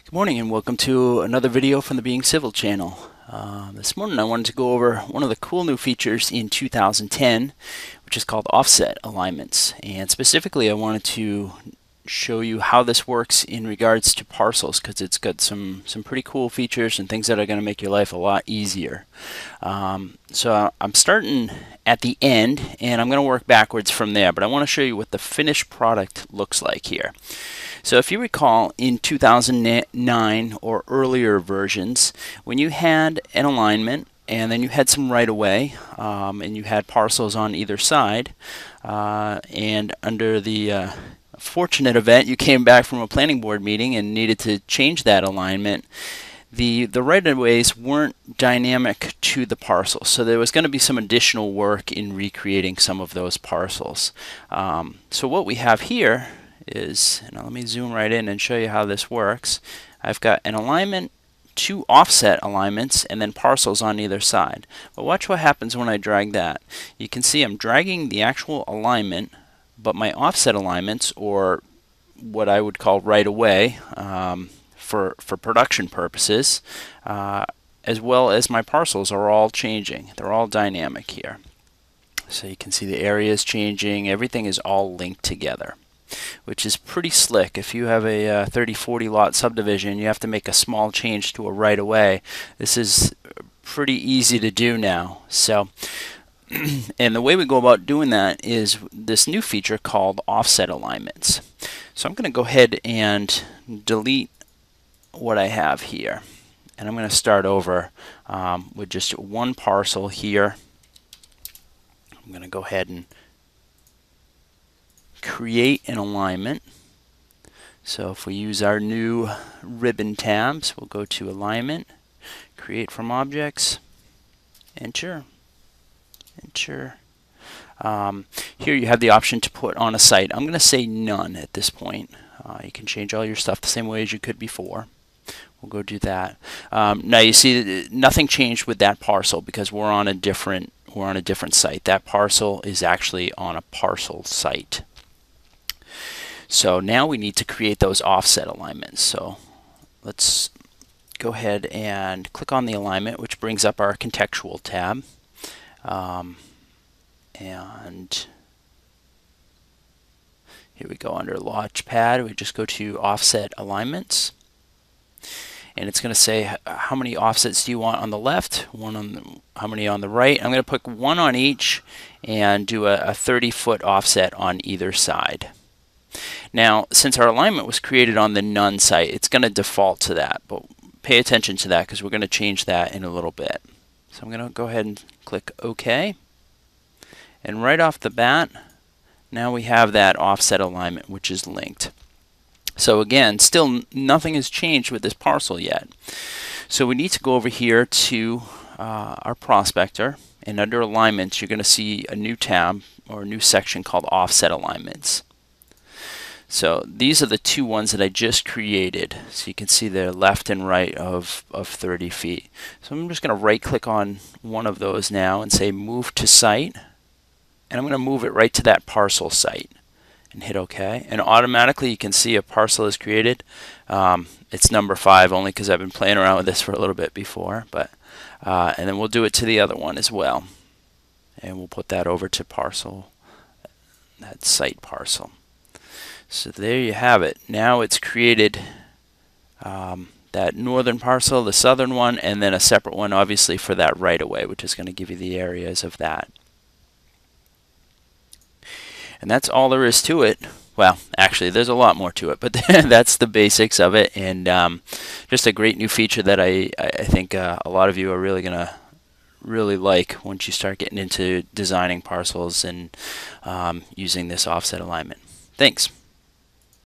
Good morning and welcome to another video from the Being Civil channel. This morning I wanted to go over one of the cool new features in 2010, which is called offset alignments. And specifically I wanted to show you how this works in regards to parcels, because it's got some pretty cool features and things that are going to make your life a lot easier. So I'm starting at the end and I'm going to work backwards from there, but I want to show you what the finished product looks like here. So if you recall, in 2009 or earlier versions, when you had an alignment and then you had some right-of-way and you had parcels on either side, and under the fortunate event you came back from a planning board meeting and needed to change that alignment, the right-of-ways weren't dynamic to the parcels, so there was going to be some additional work in recreating some of those parcels. So what we have here is, now let me zoom right in and show you how this works. I've got an alignment, two offset alignments, and then parcels on either side. But watch what happens when I drag that. You can see I'm dragging the actual alignment, but my offset alignments, or what I would call right away for production purposes, as well as my parcels, are all changing. They're all dynamic here. So you can see the area is changing. Everything is all linked together, which is pretty slick. If you have a 30-40 lot subdivision, you have to make a small change to a right-of-way. This is pretty easy to do now. So, and the way we go about doing that is this new feature called offset alignments. So I'm going to go ahead and delete what I have here, and I'm going to start over with just one parcel here. I'm going to go ahead and create an alignment. So if we use our new ribbon tabs, we'll go to alignment, create from objects, enter, enter. Here you have the option to put on a site. I'm going to say none at this point. You can change all your stuff the same way as you could before. We'll go do that. Now you see nothing changed with that parcel because we're on a different site. That parcel is actually on a parcel site. So now we need to create those offset alignments. So let's go ahead and click on the alignment, which brings up our contextual tab. And here we go under Launchpad. We just go to offset alignments. And it's going to say how many offsets do you want on the left, how many on the right. I'm going to put one on each and do a 30-foot offset on either side. Now, since our alignment was created on the none site, it's going to default to that, but pay attention to that because we're going to change that in a little bit. So I'm going to go ahead and click OK. And right off the bat, now we have that offset alignment, which is linked. So again, still nothing has changed with this parcel yet. So we need to go over here to our prospector, and under alignments you're going to see a new tab or a new section called offset alignments. So these are the two ones that I just created. So you can see they're left and right of 30 feet. So I'm just going to right click on one of those now and say move to site, and I'm going to move it right to that parcel site and hit OK, and automatically you can see a parcel is created. It's number 5 only because I've been playing around with this for a little bit before, but and then we'll do it to the other one as well, and we'll put that over to parcel, that site parcel. So there you have it. Now it's created that northern parcel, the southern one, and then a separate one obviously for that right-of-way, which is going to give you the areas of that. And that's all there is to it. Well, actually, there's a lot more to it, but that's the basics of it, and just a great new feature that I think a lot of you are really going to like once you start getting into designing parcels and using this offset alignment. Thanks.